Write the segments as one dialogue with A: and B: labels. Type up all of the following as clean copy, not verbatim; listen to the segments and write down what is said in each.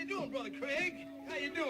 A: you doing, Brother Craig? How you doing?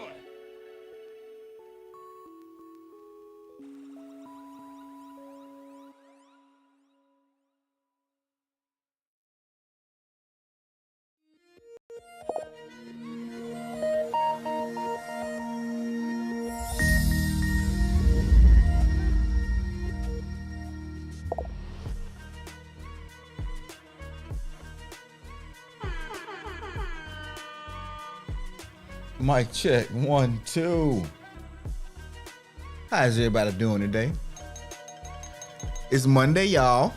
B: Mic check, 1, 2. How's everybody doing today? It's Monday, y'all.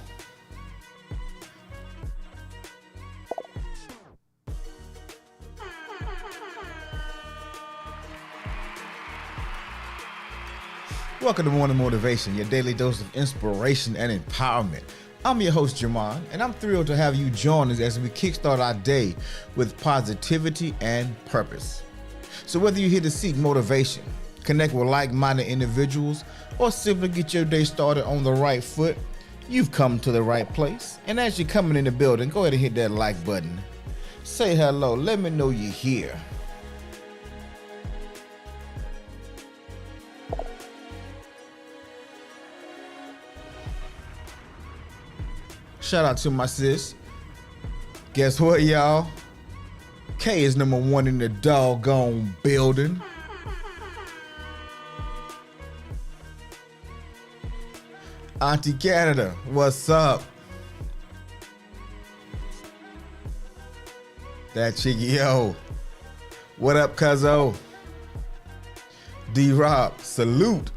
B: Welcome to Morning Motivation, your daily dose of inspiration and empowerment. I'm your host, Jamon, and I'm thrilled to have you join us as we kickstart our day with positivity and purpose. So whether you're here to seek motivation, connect with like-minded individuals, or simply get your day started on the right foot, you've come to the right place. And as you're coming in the building, go ahead and hit that like button. Say hello, let me know you're here. Shout out to my sis. Guess what, y'all? K is number 1 in the doggone building. Auntie Canada, what's up? That chicky, yo. What up, cuzzo? D-Rob, salute.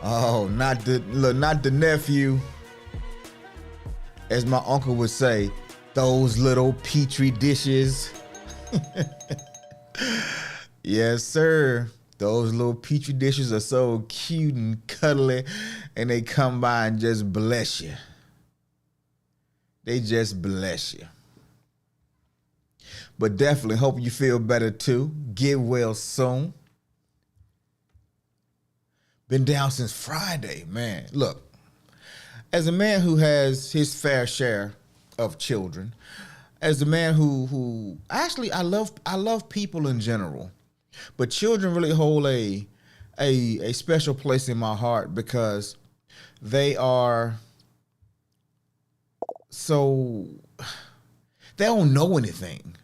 B: Oh, not the nephew. As my uncle would say, those little petri dishes. Yes, sir. Those little petri dishes are so cute and cuddly, and they come by and just bless you. They just bless you. But definitely hope you feel better too. Get well soon. Been down since Friday, man. Look, as a man who has his fair share of children, as a man who actually I love people in general, but children really hold a special place in my heart because they are so, they don't know anything.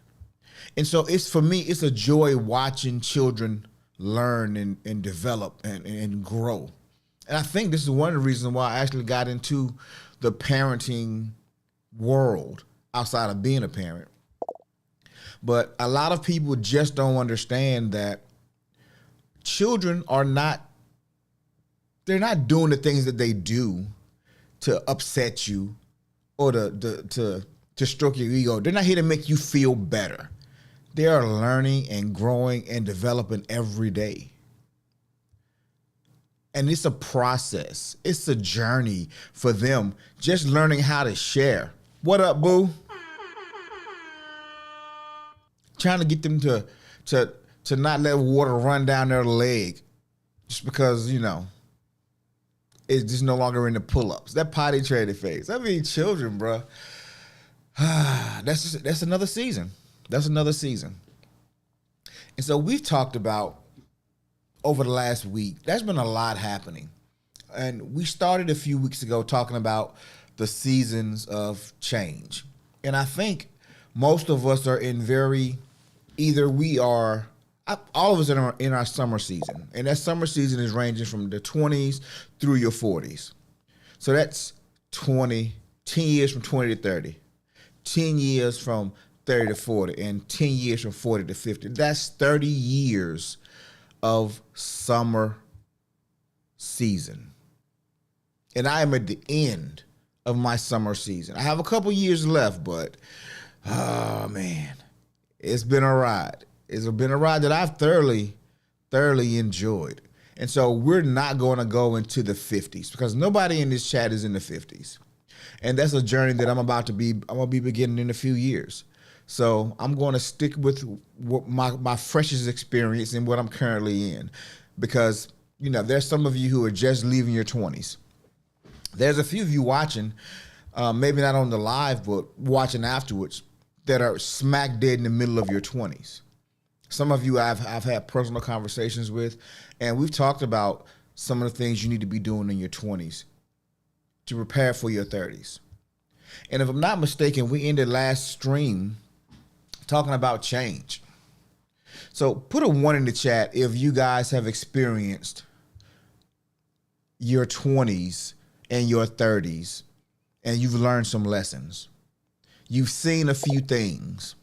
B: And so for me, it's a joy watching children learn and develop and grow. And I think this is one of the reasons why I actually got into the parenting world outside of being a parent. But a lot of people just don't understand that children they're not doing the things that they do to upset you or to stroke your ego. They're not here to make you feel better. They are learning and growing and developing every day. And it's a process. It's a journey for them, just learning how to share. What up, boo? Trying to get them to not let water run down their leg just because, it's just no longer in the pull-ups. That potty training phase. I mean, children, bro. That's another season. That's another season. And so we've talked about over the last week, there's been a lot happening. And we started a few weeks ago talking about the seasons of change. And I think most of us are all of us are in our summer season. And that summer season is ranging from the 20s through your 40s. So that's 10 years from 20 to 30, 10 years from 30 to 40, and 10 years from 40 to 50. That's 30 years of summer season. And I am at the end of my summer season. I have a couple years left, but, oh man, it's been a ride. It's been a ride that I've thoroughly enjoyed. And so we're not going to go into the 50s because nobody in this chat is in the 50s. And that's a journey that I'm going to be beginning in a few years. So I'm going to stick with what my freshest experience and what I'm currently in, because, there's some of you who are just leaving your 20s. There's a few of you watching, maybe not on the live, but watching afterwards, that are smack dead in the middle of your 20s. Some of you I've had personal conversations with, and we've talked about some of the things you need to be doing in your 20s to prepare for your 30s. And if I'm not mistaken, we ended last stream talking about change. So put a 1 in the chat if you guys have experienced your 20s and your 30s and you've learned some lessons. You've seen a few things.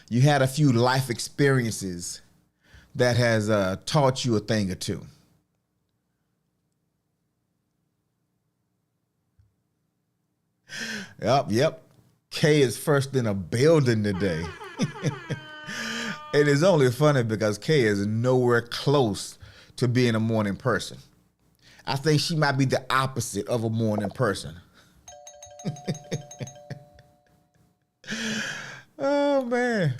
B: You had a few life experiences that has taught you a thing or two. Yep. Kay is first in a building today. It is only funny because Kay is nowhere close to being a morning person. I think she might be the opposite of a morning person. Oh, man.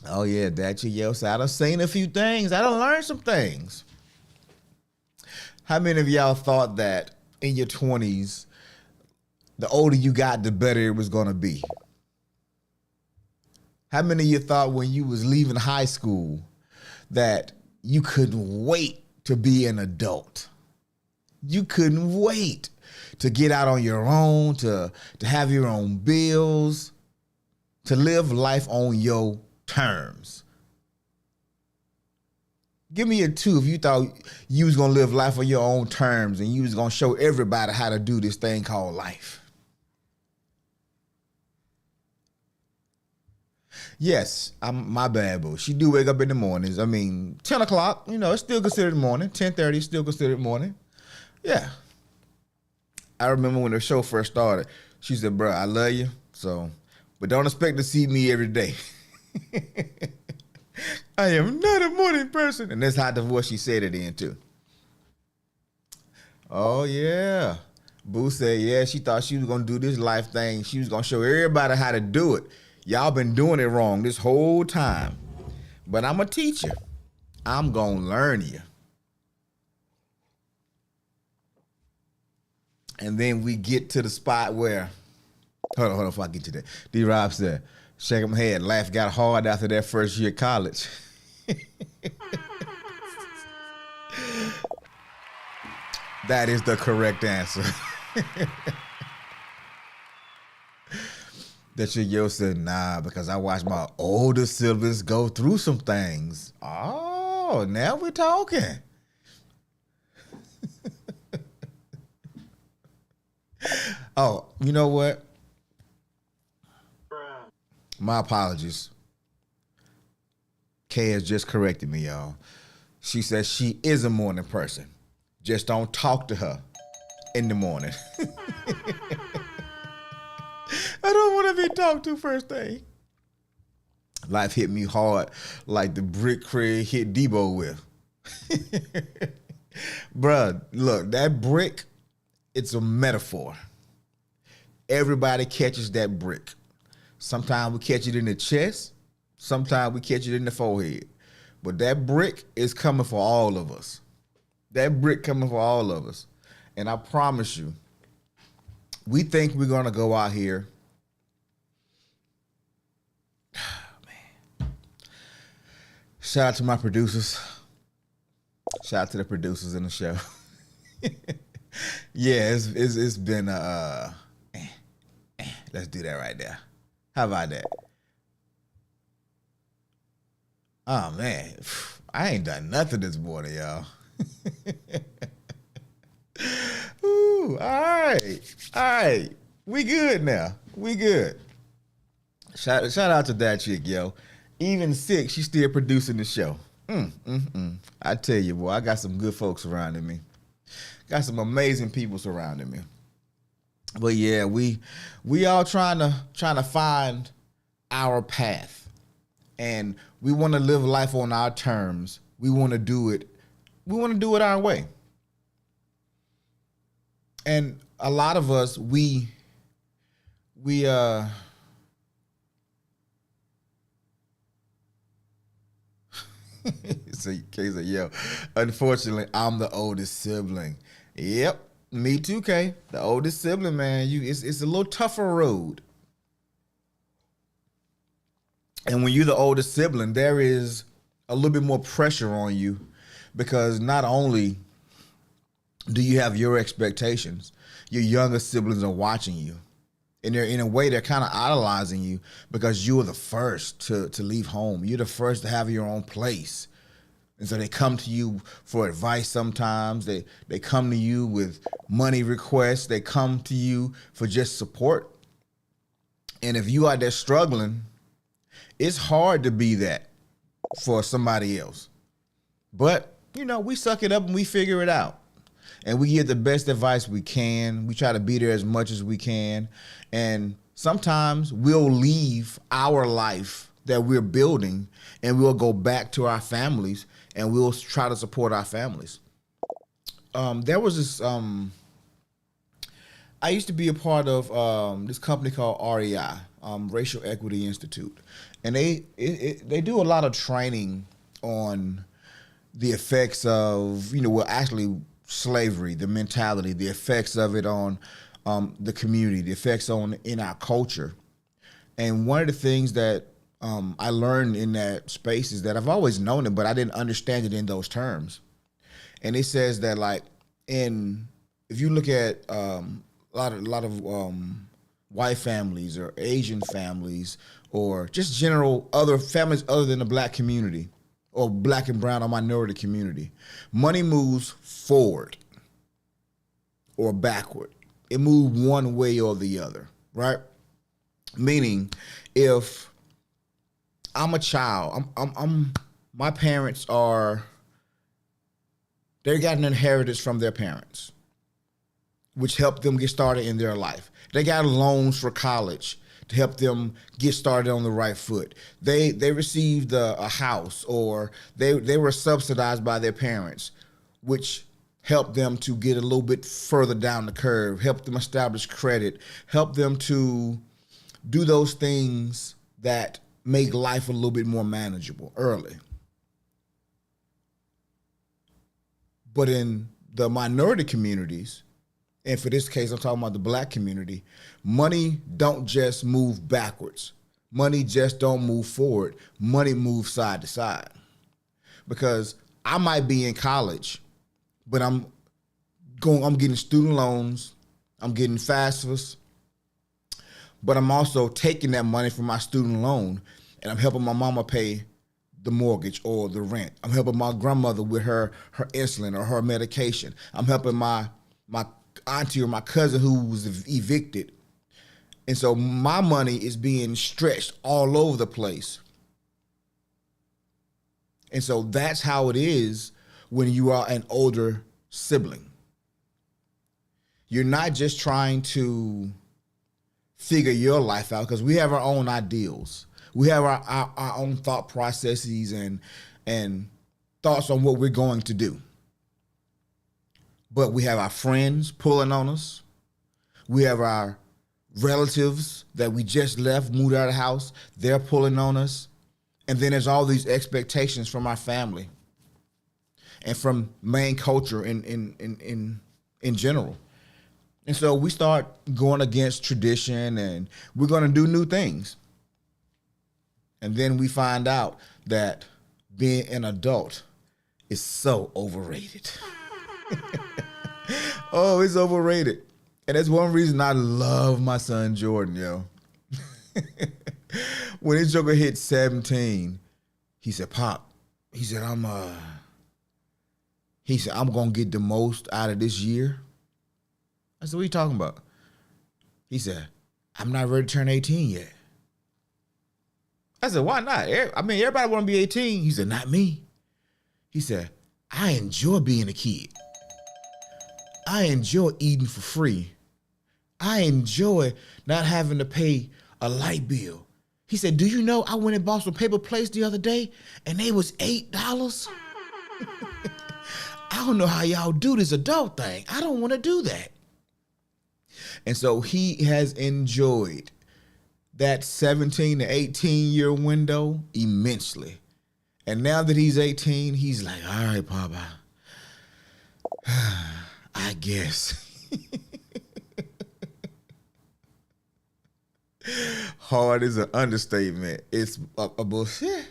B: Oh, yeah, that's your side. I done seen a few things. I done learned some things. How many of y'all thought that in your 20s, the older you got, the better it was going to be? How many of you thought when you was leaving high school that you couldn't wait to be an adult? You couldn't wait to get out on your own, to have your own bills, to live life on your terms. Give me a 2 if you thought you was going to live life on your own terms and you was going to show everybody how to do this thing called life. Yes, my bad, boo. She do wake up in the mornings. I mean, 10 o'clock, it's still considered morning. 10:30 is still considered morning. Yeah. I remember when the show first started, she said, bro, I love you, but don't expect to see me every day. I am not a morning person. And that's how the voice she said it in, too. Oh, yeah. Boo said, yeah, she thought she was going to do this life thing. She was going to show everybody how to do it. Y'all been doing it wrong this whole time. But I'm a teacher. I'm going to learn you. And then we get to the spot where, hold on, before I get to that. D-Rob said, shake my head, life got hard after that first year of college. That is the correct answer. That your yo said, nah, because I watched my older siblings go through some things. Oh, now we're talking. Oh, you know what? My apologies. Kay has just corrected me, y'all. She says she is a morning person. Just don't talk to her in the morning. I don't want to be talked to first thing. Life hit me hard like the brick Craig hit Debo with. Bruh, look, that brick, it's a metaphor. Everybody catches that brick. Sometimes we catch it in the chest. Sometimes we catch it in the forehead. But that brick is coming for all of us. That brick coming for all of us. And I promise you, we think we're going to go out here. Man. Shout out to my producers. Shout out to the producers in the show. Yeah, it's been let's do that right there. How about that? Oh man, I ain't done nothing this morning, y'all. Ooh, all right. We good now. We good. Shout out to that chick, yo. Even sick, she's still producing the show. I tell you, boy, I got some good folks surrounding me. Got some amazing people surrounding me. But yeah, we all trying to find our path, and we want to live life on our terms. We want to do it. We want to do it our way. And a lot of us, we so Kay said, yo, unfortunately, I'm the oldest sibling. Yep, me too, Kay. The oldest sibling, man. It's a little tougher road. And when you're the oldest sibling, there is a little bit more pressure on you because not only do you have your expectations, your younger siblings are watching you. And they're in a way they're kind of idolizing you because you were the first to leave home. You're the first to have your own place. And so they come to you for advice sometimes. They come to you with money requests. They come to you for just support. And if you are there struggling, it's hard to be that for somebody else. But, we suck it up and we figure it out. And we give the best advice we can. We try to be there as much as we can. And sometimes we'll leave our life that we're building and we'll go back to our families and we'll try to support our families. There was this, I used to be a part of this company called REI, Racial Equity Institute. And they do a lot of training on the effects of, actually slavery, the mentality, the effects of it on the community, the effects in our culture. And one of the things that I learned in that space is that I've always known it, but I didn't understand it in those terms. And it says that if you look at a lot of white families or Asian families or just general other families other than the black community, or black and brown or minority community, money moves forward or backward. It moves one way or the other, right? Meaning, if I'm a child, my parents they got an inheritance from their parents, which helped them get started in their life. They got loans for college to help them get started on the right foot. They received a house, or they were subsidized by their parents, which helped them to get a little bit further down the curve, helped them establish credit, helped them to do those things that make life a little bit more manageable early. But in the minority communities, and for this case, I'm talking about the black community, money don't just move backwards. Money just don't move forward. Money moves side to side. Because I might be in college, but I'm getting student loans, I'm getting FAFSAs, but I'm also taking that money from my student loan and I'm helping my mama pay the mortgage or the rent. I'm helping my grandmother with her insulin or her medication. I'm helping my auntie or my cousin who was evicted. And so my money is being stretched all over the place. And so that's how it is when you are an older sibling. You're not just trying to figure your life out, because we have our own ideals. We have our own thought processes and thoughts on what we're going to do. But we have our friends pulling on us. We have our relatives that we just left, moved out of the house. They're pulling on us. And then there's all these expectations from our family and from main culture in general. And so we start going against tradition and we're going to do new things. And then we find out that being an adult is so overrated. Oh, it's overrated. And that's one reason I love my son Jordan, yo. When his joker hit 17, he said, Pop, he said, I'm gonna get the most out of this year. I said, what are you talking about? He said, I'm not ready to turn 18 yet. I said, why not? I mean, everybody want to be 18. He said, not me. He said, I enjoy being a kid. I enjoy eating for free. I enjoy not having to pay a light bill. He said, do you know I went and bought some paper plates the other day and they was $8? I don't know how y'all do this adult thing. I don't want to do that. And so he has enjoyed that 17 to 18 year window immensely. And now that he's 18, he's like, all right, Papa, I guess. Hard is an understatement. It's a bullshit.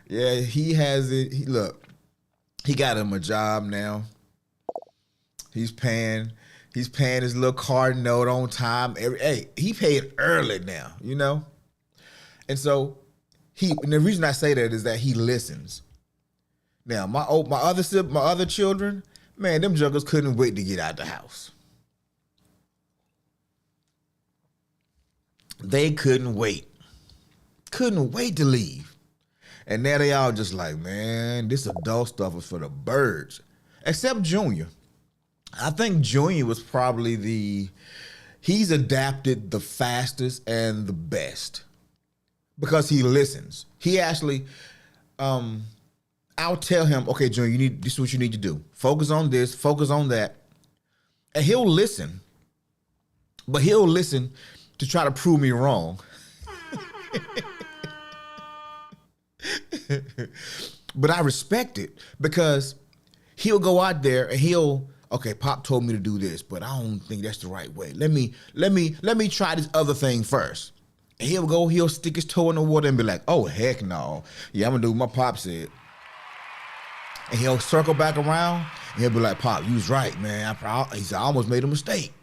B: Yeah, he has it. Look, he got him a job now. He's paying. He's paying his little card note on time. He paid early now, And so and the reason I say that is that he listens. Now, my other children, man, them juggers couldn't wait to get out the house. They couldn't wait. Couldn't wait to leave. And now they all just like, man, this adult stuff is for the birds. Except Junior. I think Junior was probably he's adapted the fastest and the best because he listens. He actually, I'll tell him, okay, Junior, this is what you need to do. Focus on this, focus on that. And he'll listen, but he'll listen to try to prove me wrong. But I respect it because he'll go out there and okay, Pop told me to do this, but I don't think that's the right way. Let me try this other thing first. And he'll stick his toe in the water and be like, oh, heck no. Yeah, I'm gonna do what my Pop said. And he'll circle back around and he'll be like, Pop, you was right, man. He said, I almost made a mistake.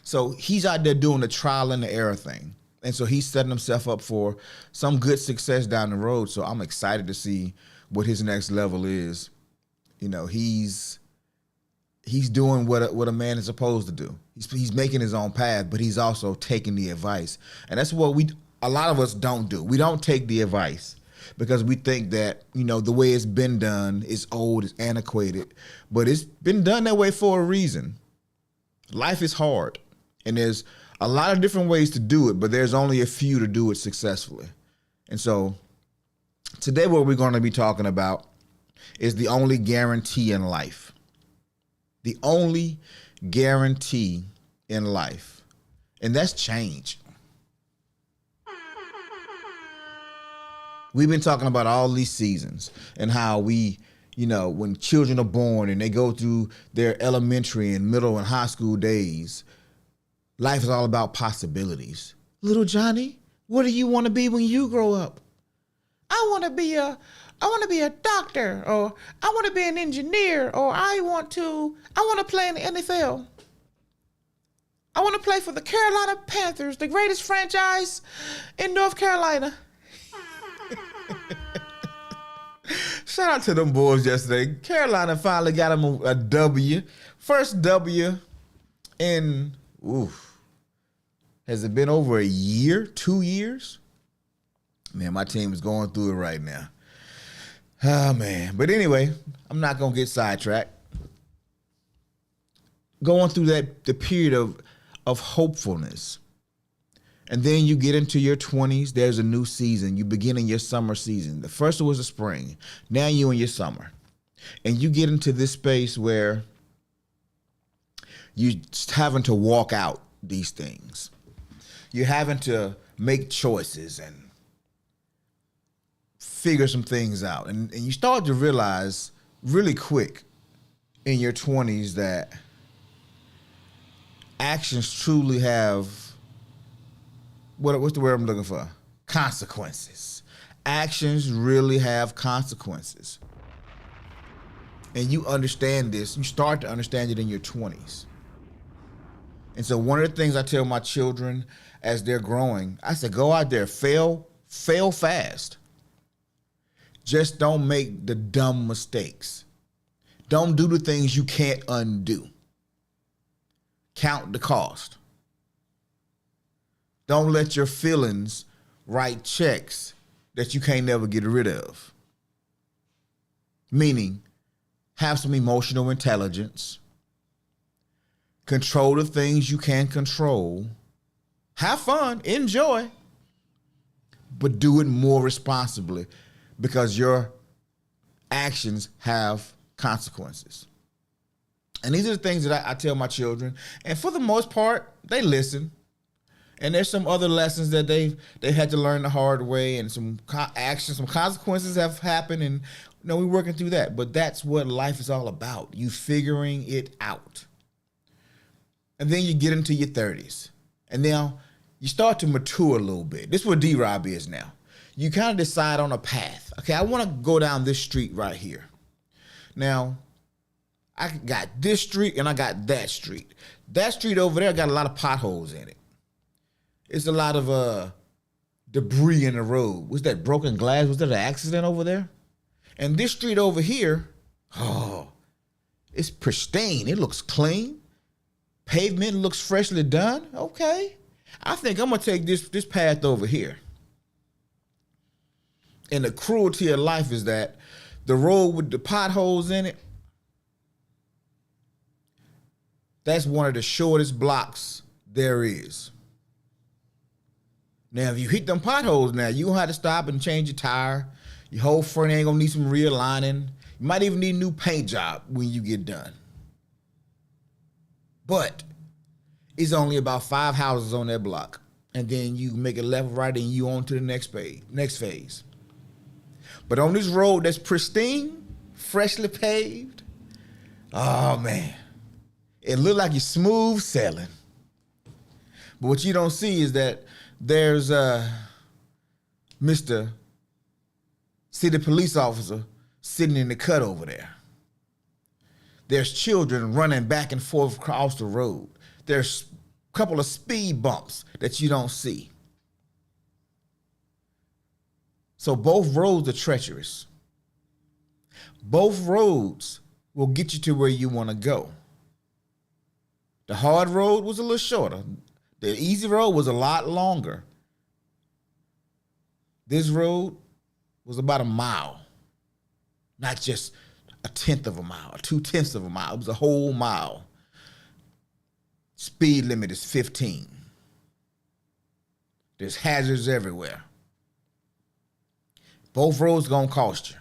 B: So he's out there doing the trial and the error thing. And so he's setting himself up for some good success down the road. So I'm excited to see what his next level is. He's doing what a man is supposed to do. He's making his own path, but he's also taking the advice. And that's what a lot of us don't do. We don't take the advice because we think that, the way it's been done is old, it's antiquated, but it's been done that way for a reason. Life is hard, and there's a lot of different ways to do it, but there's only a few to do it successfully. And so today what we're going to be talking about is the only guarantee in life. The only guarantee in life. And that's change. We've been talking about all these seasons and how when children are born and they go through their elementary and middle and high school days, life is all about possibilities. Little Johnny, what do you want to be when you grow up? I want to be a doctor, or I want to be an engineer, or I want to play in the NFL. I want to play for the Carolina Panthers, the greatest franchise in North Carolina. Shout out to them boys yesterday. Carolina finally got them a W. First W in, has it been over a year, 2 years? Man, my team is going through it right now. Oh, man. But anyway, I'm not going to get sidetracked. Going through the period of hopefulness. And then you get into your 20s, there's a new season. You begin in your summer season. The first was the spring. Now you're in your summer. And you get into this space where you're having to walk out these things. You're having to make choices and figure some things out. And you start to realize really quick in your 20s that actions truly have, what's the word I'm looking for? Consequences. Actions really have consequences. And you understand this. You start to understand it in your 20s. And so one of the things I tell my children as they're growing, I said, go out there, fail fast. Just don't make the dumb mistakes. Don't do the things you can't undo. Count the cost. Don't let your feelings write checks that you can't never get rid of. Meaning, have some emotional intelligence. Control the things you can control. Have fun, enjoy, but do it more responsibly because your actions have consequences. And these are the things that I tell my children. And for the most part, they listen. And there's some other lessons that they had to learn the hard way, and some actions, some consequences have happened, and we're working through that. But that's what life is all about. You figuring it out. And then you get into your 30s. And now you start to mature a little bit. This is what D-Rob is now. You kind of decide on a path. Okay, I want to go down this street right here. Now, I got this street and I got that street. That street over there got a lot of potholes in it. It's a lot of debris in the road. Was that broken glass? Was there an accident over there? And this street over here, oh, it's pristine. It looks clean. Pavement looks freshly done. Okay. I think I'm going to take this path over here. And the cruelty of life is that the road with the potholes in it, that's one of the shortest blocks there is. Now, if you hit them potholes now, you gonna have to stop and change your tire. Your whole front end gonna need some realigning. You might even need a new paint job when you get done. But it's only about 5 houses on that block. And then you make it left, right, and you on to the next phase. But on this road that's pristine, freshly paved, oh man, it look like you're smooth sailing. But what you don't see is that there's Mr. City Police Officer sitting in the cut over there. There's children running back and forth across the road. There's a couple of speed bumps that you don't see. So both roads are treacherous. Both roads will get you to where you want to go. The hard road was a little shorter. The easy road was a lot longer. This road was about a mile. Not just a tenth of a mile, or 2/10 of a mile. It was a whole mile. Speed limit is 15. There's hazards everywhere. Both roads gonna cost you.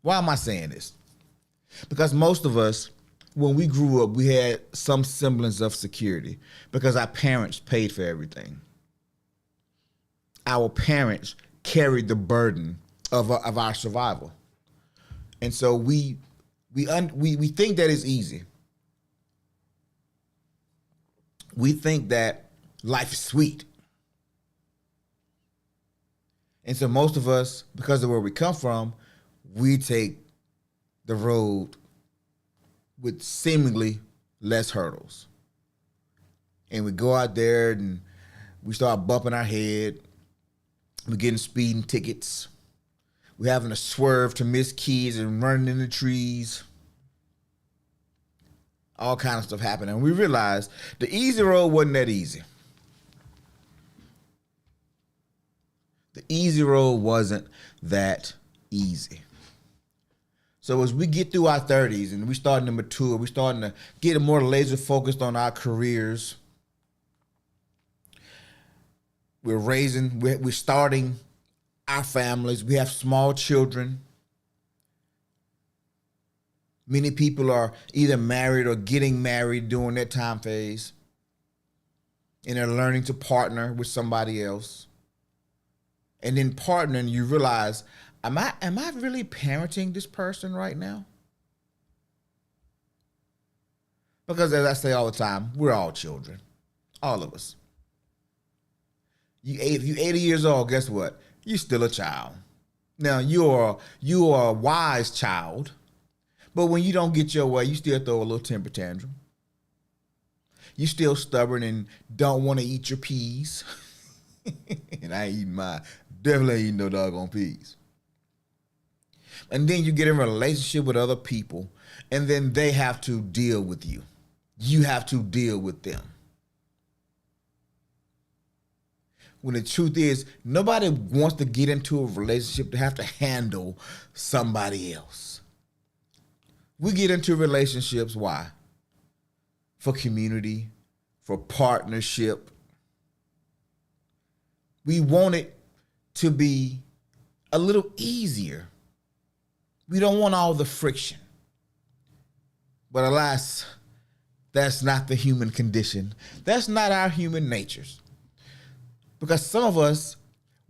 B: Why am I saying this? Because most of us, when we grew up, we had some semblance of security because our parents paid for everything. Our parents carried the burden of our survival. And so we think that it's easy. We think that life is sweet. And so most of us, because of where we come from, we take the road with seemingly less hurdles. And we go out there and we start bumping our head. We're getting speeding tickets. We're having to swerve to miss kids and running in the trees. All kinds of stuff happening. And we realized the easy road wasn't that easy. The easy road wasn't that easy. So as we get through our 30s and we're starting to mature, we're starting to get more laser focused on our careers. We're starting our families. We have small children. Many people are either married or getting married during that time phase. And they're learning to partner with somebody else. And then partnering, you realize, am I really parenting this person right now? Because as I say all the time, we're all children. All of us. If you're 80 years old, guess what? You're still a child. Now, you are a wise child, but when you don't get your way, you still throw a little temper tantrum. You're still stubborn and don't want to eat your peas. And I ain't eating mine. Definitely ain't eating no doggone peas. And then you get in a relationship with other people, and then they have to deal with you. You have to deal with them. When the truth is, nobody wants to get into a relationship to have to handle somebody else. We get into relationships, why? For community, for partnership. We want it to be a little easier. We don't want all the friction. But alas, that's not the human condition. That's not our human natures. Because some of us,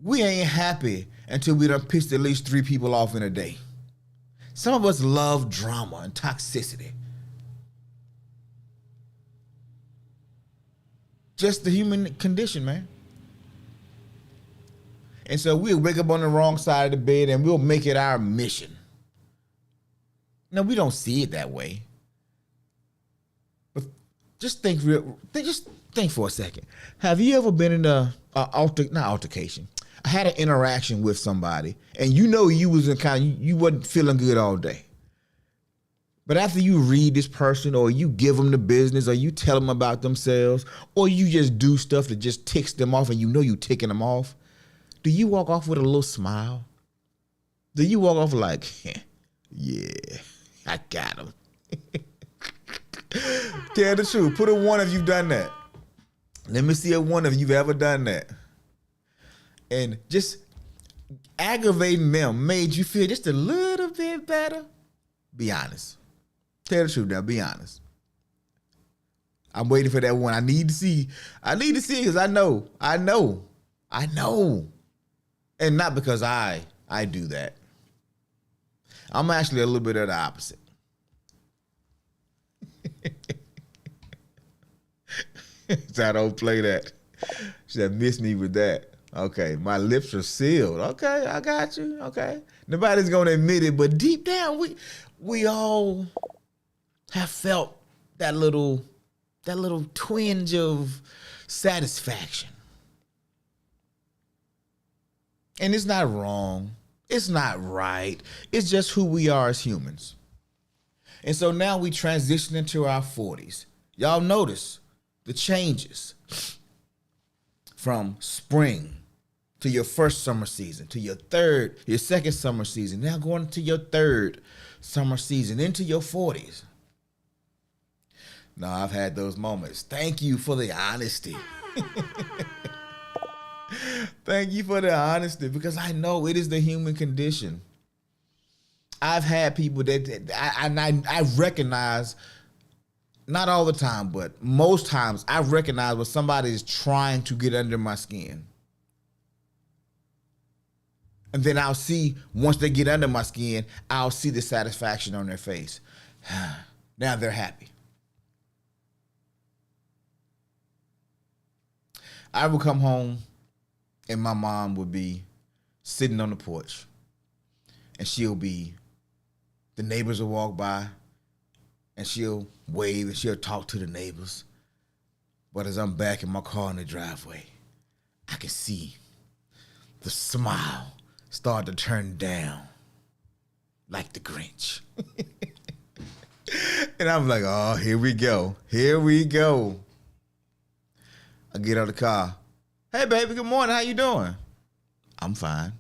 B: we ain't happy until we done pissed at least 3 people off in a day. Some of us love drama and toxicity. just the human condition, man. And so we'll wake up on the wrong side of the bed and we'll make it our mission. No, we don't see it that way. But just think for a second. Have you ever been in not altercation? I had an interaction with somebody, and you was you wasn't feeling good all day. But after you read this person, or you give them the business, or you tell them about themselves, or you just do stuff that just ticks them off, and you ticking them off, do you walk off with a little smile? Do you walk off like, yeah, I got him? Tell the truth. Put a 1 if you've done that. Let me see a 1 if you've ever done that. And just aggravating them made you feel just a little bit better. Be honest. Tell the truth now. Be honest. I'm waiting for that 1. I need to see it because I know. And not because I do that. I'm actually a little bit of the opposite. So I don't play that. She said, miss me with that. Okay, my lips are sealed. Okay, I got you. Okay. Nobody's gonna admit it, but deep down, we all have felt that little twinge of satisfaction. And it's not wrong. It's not right. It's just who we are as humans. And so now we transition into our 40s. Y'all notice the changes from spring to your first summer season, to your second summer season, now going to your third summer season, into your 40s. Now, I've had those moments. Thank you for the honesty. Thank you for the honesty, because I know it is the human condition. I've had people that I recognize, not all the time, but most times I recognize when somebody is trying to get under my skin. And then I'll see, once they get under my skin, I'll see the satisfaction on their face. Now they're happy. I would come home and my mom would be sitting on the porch, and the neighbors will walk by and she'll wave and she'll talk to the neighbors. But as I'm back in my car in the driveway, I can see the smile start to turn down like the Grinch. And I'm like, oh, here we go. Here we go. I get out of the car. Hey, baby, good morning. How you doing? I'm fine.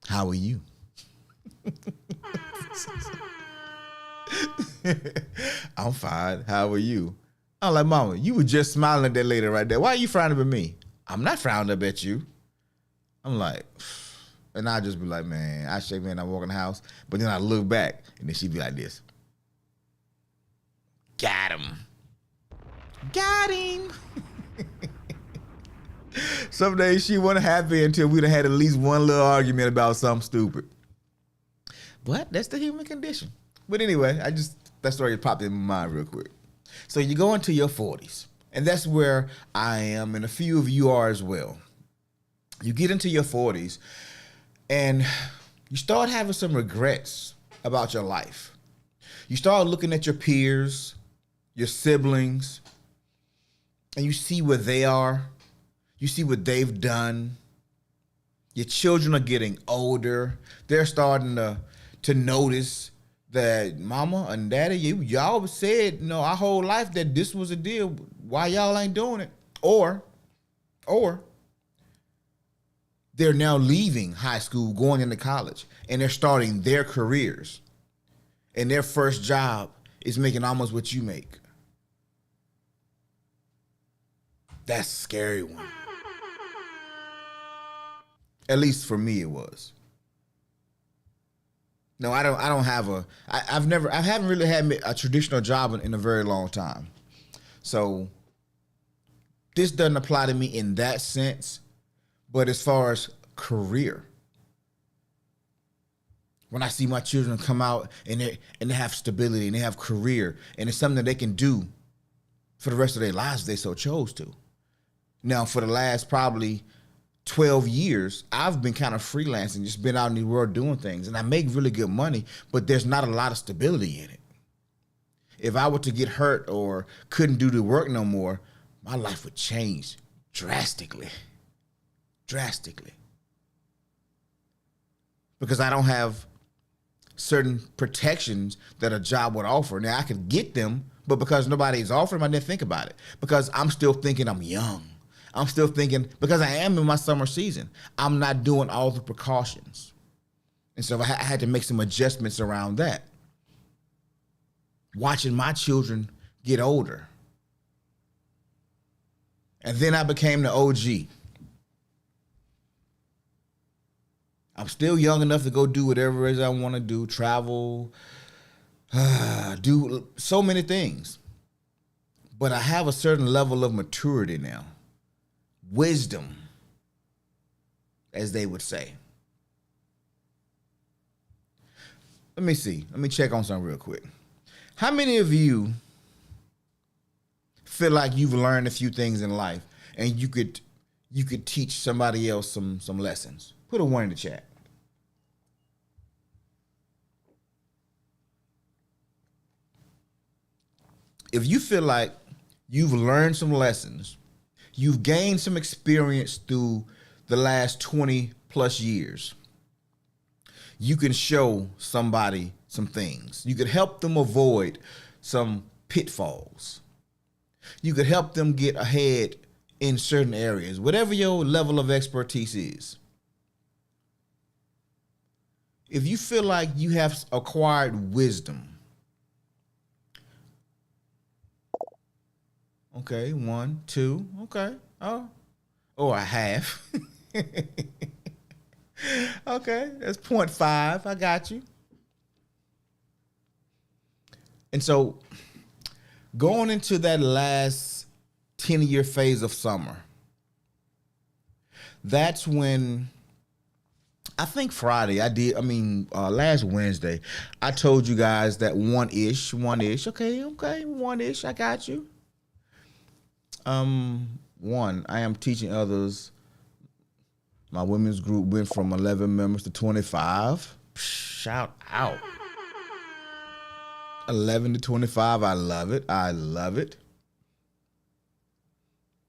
B: How are you? I'm fine. How are you? I'm like, Mama, you were just smiling at that lady right there. Why are you frowning at me? I'm not frowning up at you. I'm like, and I just be like, man, I shake man, I walk in the house, but then I look back, and then she'd be like this. Got him. Got him. Some days she wasn't happy until we'd have had at least one little argument about something stupid. But that's the human condition. But anyway, that story popped in my mind real quick. So you go into your 40s, and that's where I am, and a few of you are as well. You get into your 40s, and you start having some regrets about your life. You start looking at your peers, your siblings, and you see where they are. You see what they've done. Your children are getting older. They're starting to notice that Mama and Daddy, y'all said, our whole life that this was a deal. Why y'all ain't doing it? Or they're now leaving high school, going into college, and they're starting their careers. And their first job is making almost what you make. That's a scary one. At least for me, it was. No, I haven't really had a traditional job in a very long time. So this doesn't apply to me in that sense, but as far as career, when I see my children come out and they have stability and they have career and it's something that they can do for the rest of their lives if they so chose to. Now, for the last probably 12 years, I've been kind of freelancing, just been out in the world doing things, and I make really good money, but there's not a lot of stability in it. If I were to get hurt or couldn't do the work no more, my life would change drastically. Drastically. Because I don't have certain protections that a job would offer. Now, I could get them, but because nobody's offering them, I didn't think about it. Because I'm still thinking I'm young. I'm still thinking, because I am in my summer season, I'm not doing all the precautions. And so I had to make some adjustments around that. Watching my children get older. And then I became the OG. I'm still young enough to go do whatever it is I want to do, travel, do so many things. But I have a certain level of maturity now. Wisdom, as they would say. Let me see. Let me check on something real quick. How many of you feel like you've learned a few things in life and you could teach somebody else some lessons? Put a 1 in the chat. If you feel like you've learned some lessons, you've gained some experience through the last 20 plus years, you can show somebody some things. You could help them avoid some pitfalls. You could help them get ahead in certain areas, whatever your level of expertise is. If you feel like you have acquired wisdom, okay, 1, 2, okay, or a half. Okay, that's 0.5. I got you. And so going into that last 10-year phase of summer, that's when I think Friday, last Wednesday, I told you guys that one-ish, okay, 1-ish, I got you. I am teaching others. My women's group went from 11 members to 25. Shout out. 11 to 25. I love it. I love it.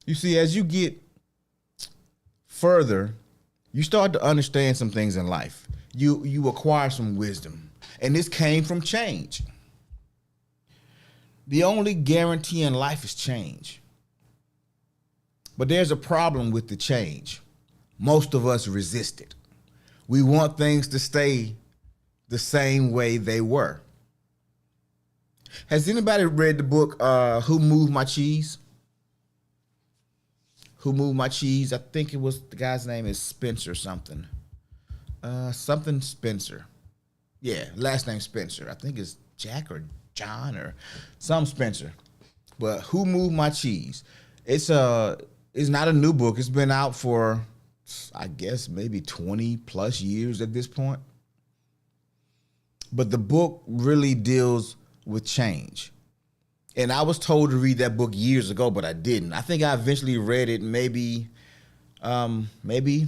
B: You see, as you get further, you start to understand some things in life. You acquire some wisdom. And this came from change. The only guarantee in life is change. But there's a problem with the change. Most of us resist it. We want things to stay the same way they were. Has anybody read the book, Who Moved My Cheese? Who Moved My Cheese? I think the guy's name is Spencer something. Something Spencer. Yeah, last name Spencer. I think it's Jack or John or some Spencer. But Who Moved My Cheese? It's not a new book. It's been out for, I guess, maybe 20 plus years at this point. But the book really deals with change. And I was told to read that book years ago, but I didn't. I think I eventually read it maybe 8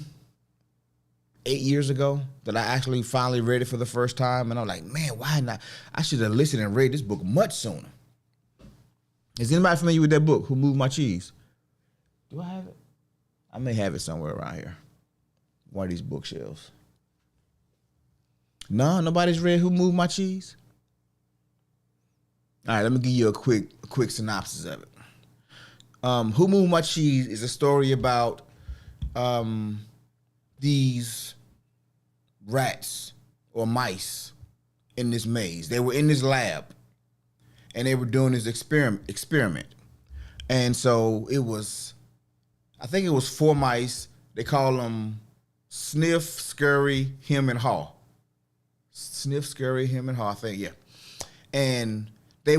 B: years ago, that I actually finally read it for the first time. And I'm like, man, why not? I should have listened and read this book much sooner. Is anybody familiar with that book, Who Moved My Cheese? Do I have it? I may have it somewhere around here. One of these bookshelves. No, nobody's read Who Moved My Cheese? All right, let me give you a quick synopsis of it. Who Moved My Cheese is a story about these rats or mice in this maze. They were in this lab, and they were doing this experiment. And so I think it was 4 mice. They call them Sniff, Scurry, Hem, and Haw. Sniff, Scurry, Hem, and Haw, I think, yeah. And they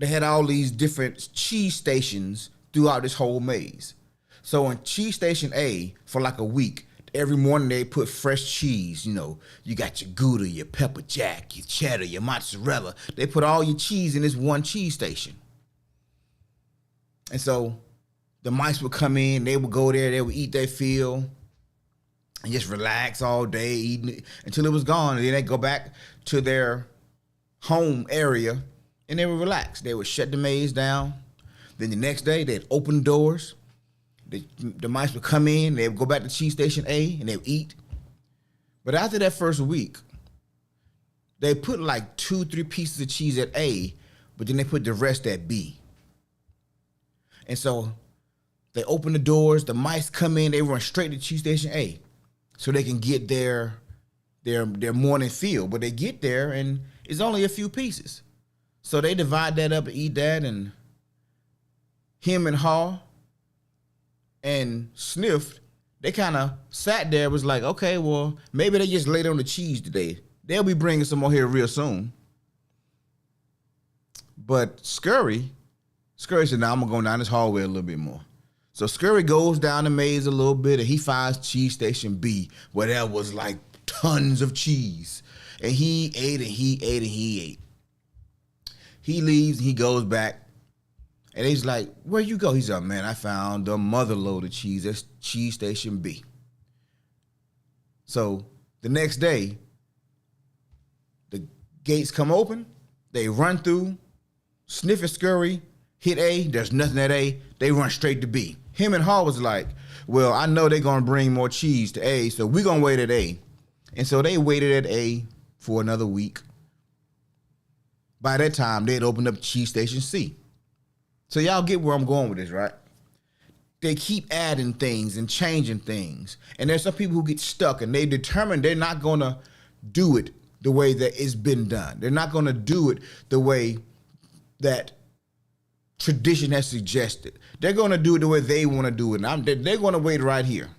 B: had all these different cheese stations throughout this whole maze. So in cheese station A, for like a week, every morning they put fresh cheese. You got your Gouda, your pepper jack, your cheddar, your mozzarella. They put all your cheese in this one cheese station. And so the mice would come in, they would go there, they would eat their fill and just relax all day, eating it until it was gone. And then they'd go back to their home area and they would relax. They would shut the maze down. Then the next day, they'd open the doors. The mice would come in, they would go back to cheese station A and they would eat. But after that first week, they put like 2-3 pieces of cheese at A, but then they put the rest at B. And so they open the doors, the mice come in, they run straight to cheese station A so they can get their morning fill. But they get there and it's only a few pieces. So they divide that up and eat that, and him and Haw and Sniff, they kind of sat there, was like, okay, well, maybe they just laid on the cheese today. They'll be bringing some more here real soon. But Scurry said, nah, I'm going to go down this hallway a little bit more. So Scurry goes down the maze a little bit, and he finds cheese station B, where there was like tons of cheese. And he ate and he ate and he ate. He leaves and he goes back. And he's like, where you go? He's like, man, I found the mother load of cheese. That's cheese station B. So the next day, the gates come open. They run through. Sniff and Scurry hit A. There's nothing at A. They run straight to B. Him and Haw was like, well, I know they're going to bring more cheese to A, so we're going to wait at A. And so they waited at A for another week. By that time, they had opened up cheese station C. So y'all get where I'm going with this, right? They keep adding things and changing things. And there's some people who get stuck and they determine they're not going to do it the way that it's been done. They're not going to do it the way that tradition has suggested. They're going to do it the way they want to do it. And they're going to wait right here.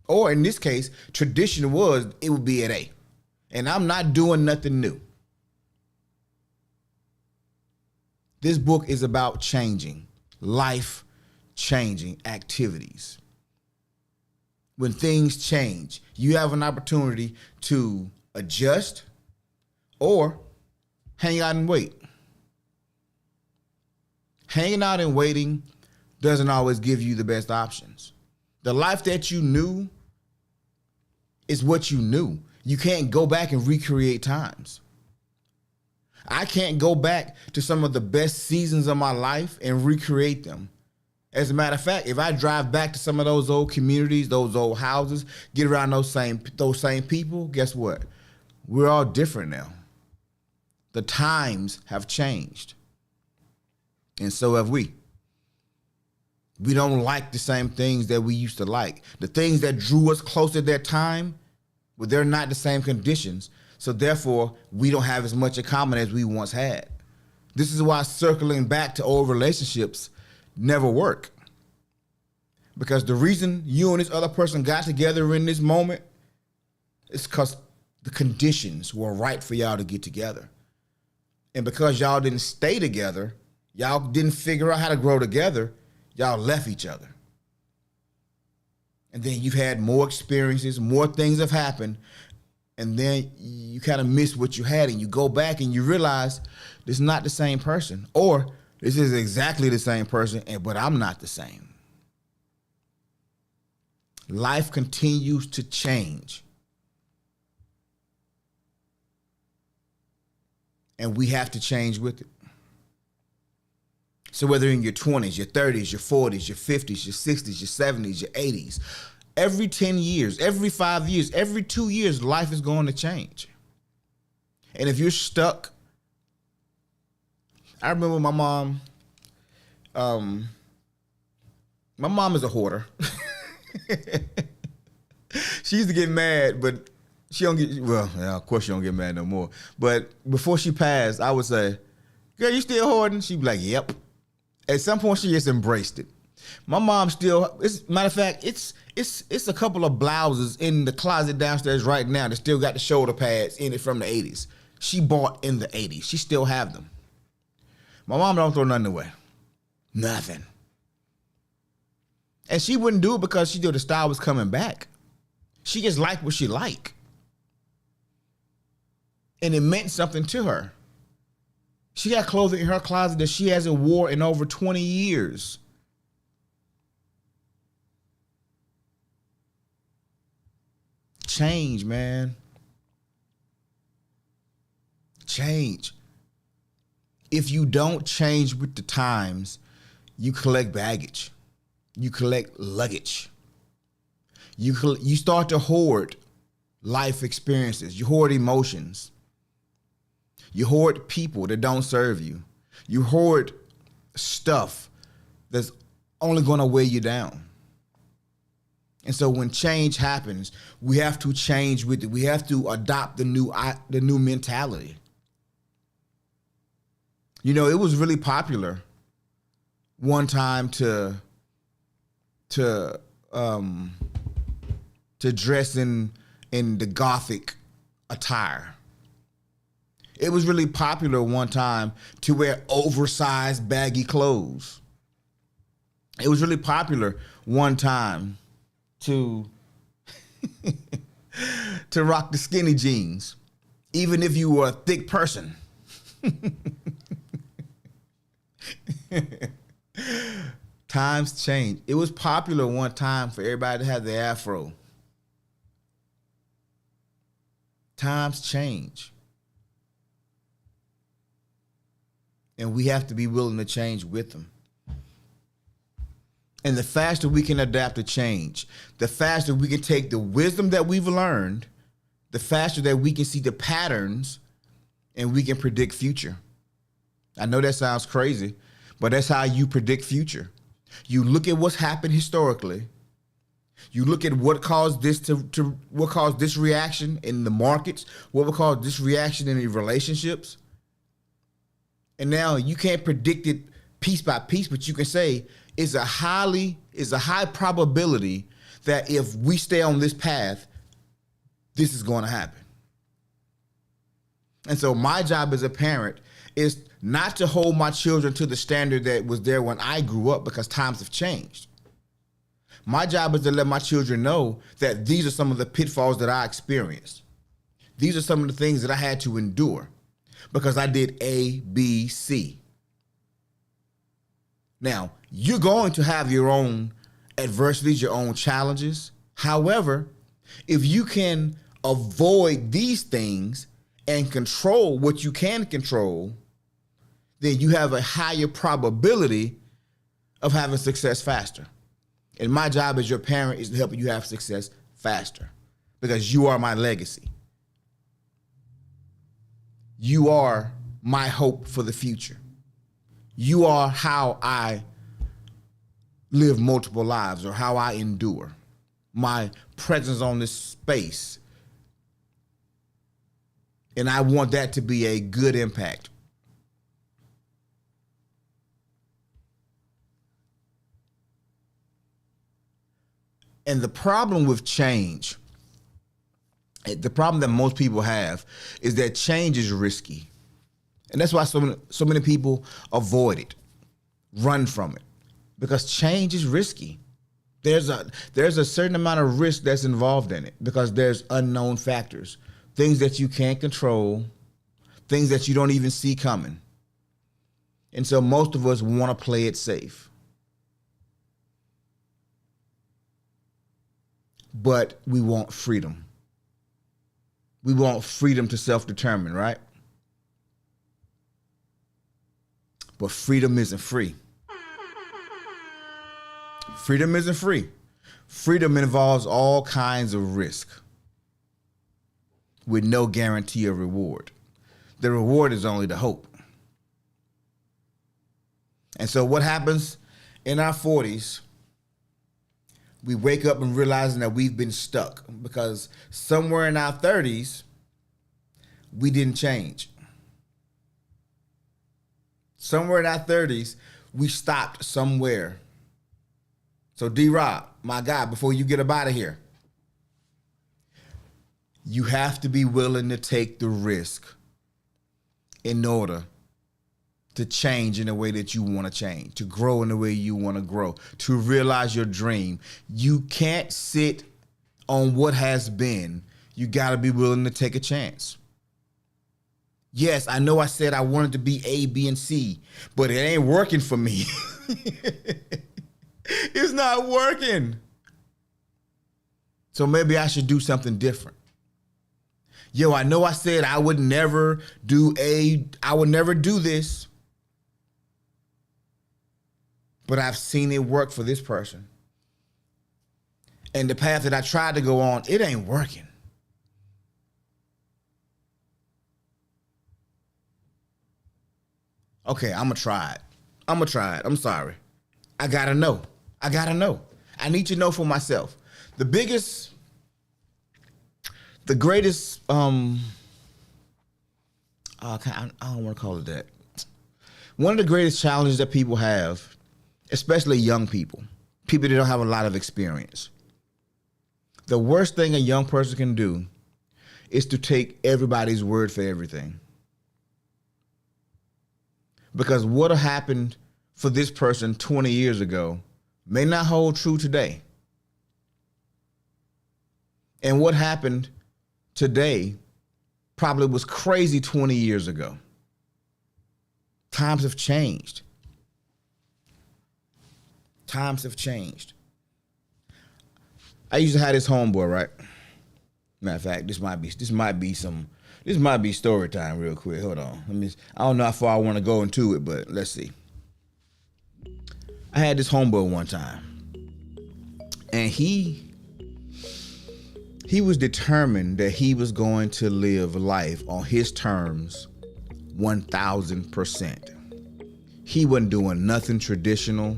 B: Or in this case, tradition was it would be at A. And I'm not doing nothing new. This book is about changing, life-changing activities. When things change, you have an opportunity to adjust or hang out and wait. Hanging out and waiting doesn't always give you the best options. The life that you knew is what you knew. You can't go back and recreate times. I can't go back to some of the best seasons of my life and recreate them. As a matter of fact, if I drive back to some of those old communities, those old houses, get around those same people, guess what? We're all different now. The times have changed. And so have we. We don't like the same things that we used to like. The things that drew us closer at that time, well, they're not the same conditions. So therefore, we don't have as much in common as we once had. This is why circling back to old relationships never work. Because the reason you and this other person got together in this moment is because the conditions were right for y'all to get together. And because y'all didn't stay together, y'all didn't figure out how to grow together, y'all left each other. And then you've had more experiences, more things have happened, and then you kind of miss what you had, and you go back and you realize this is not the same person, or this is exactly the same person, but I'm not the same. Life continues to change. And we have to change with it. So whether in your 20s, your 30s, your 40s, your 50s, your 60s, your 70s, your 80s, every 10 years, every 5 years, every 2 years, life is going to change. And if you're stuck, I remember my mom. My mom is a hoarder. She used to get mad, but she don't get, well, yeah, of course she don't get mad no more. But before she passed, I would say, girl, you still hoarding? She'd be like, yep. At some point, she just embraced it. My mom still, matter of fact, it's a couple of blouses in the closet downstairs right now that still got the shoulder pads in it from the 80s. She bought in the 80s. She still have them. My mom don't throw nothing away. Nothing. And she wouldn't do it because she knew the style was coming back. She just liked what she liked. And it meant something to her. She got clothing in her closet that she hasn't worn in over 20 years. Change, man. Change. If you don't change with the times, you collect baggage. You collect luggage. You start to hoard life experiences. You hoard emotions. You hoard people that don't serve you. You hoard stuff that's only going to weigh you down. And so when change happens, we have to change with it. We have to adopt the new mentality. You know, it was really popular one time to dress in the Gothic attire. It was really popular one time to wear oversized, baggy clothes. It was really popular one time to rock the skinny jeans, even if you were a thick person. Times change. It was popular one time for everybody to have the afro. Times change. And we have to be willing to change with them. And the faster we can adapt to change, the faster we can take the wisdom that we've learned, the faster that we can see the patterns and we can predict future. I know that sounds crazy, but that's how you predict future. You look at what's happened historically. You look at what caused this what caused this reaction in the markets, what would cause this reaction in the relationships. And now you can't predict it piece by piece, but you can say it's a high probability that if we stay on this path, this is going to happen. And so my job as a parent is not to hold my children to the standard that was there when I grew up, because times have changed. My job is to let my children know that these are some of the pitfalls that I experienced. These are some of the things that I had to endure because I did A, B, C. Now, you're going to have your own adversities, your own challenges. However, if you can avoid these things and control what you can control, then you have a higher probability of having success faster. And my job as your parent is to help you have success faster, because you are my legacy. You are my hope for the future. You are how I live multiple lives, or how I endure. My presence on this space. And I want that to be a good impact. And the problem with change, the problem that most people have, is that change is risky. And that's why so many people avoid it, run from it, because change is risky. There's a certain amount of risk that's involved in it, because there's unknown factors, things that you can't control, things that you don't even see coming. And so most of us want to play it safe. But we want freedom. We want freedom to self-determine, right? But freedom isn't free. Freedom isn't free. Freedom involves all kinds of risk with no guarantee of reward. The reward is only the hope. And so what happens in our 40s, we wake up and realizing that we've been stuck because somewhere in our 30s, we didn't change. Somewhere in our 30s, we stopped somewhere. So D-Rob, my guy, before you get up out of here, you have to be willing to take the risk in order to change in the way that you want to change, to grow in the way you want to grow, to realize your dream. You can't sit on what has been. You got to be willing to take a chance. Yes, I know I said I wanted to be A, B, and C, but it ain't working for me. It's not working. So maybe I should do something different. Yo, I know I said I would never do I would never do this, but I've seen it work for this person. And the path that I tried to go on, it ain't working. Okay, I'm gonna try it. I'm sorry. I gotta know. I need to know for myself. The greatest, I don't want to call it that. One of the greatest challenges that people have, especially young people that don't have a lot of experience. The worst thing a young person can do is to take everybody's word for everything. Because what happened for this person 20 years ago may not hold true today. And what happened today probably was crazy 20 years ago. Times have changed. I used to have this homeboy, right? Matter of fact, this might be story time real quick. Hold on. I don't know how far I want to go into it, but let's see. I had this homeboy one time, and he was determined that he was going to live life on his terms 1,000%. He wasn't doing nothing traditional.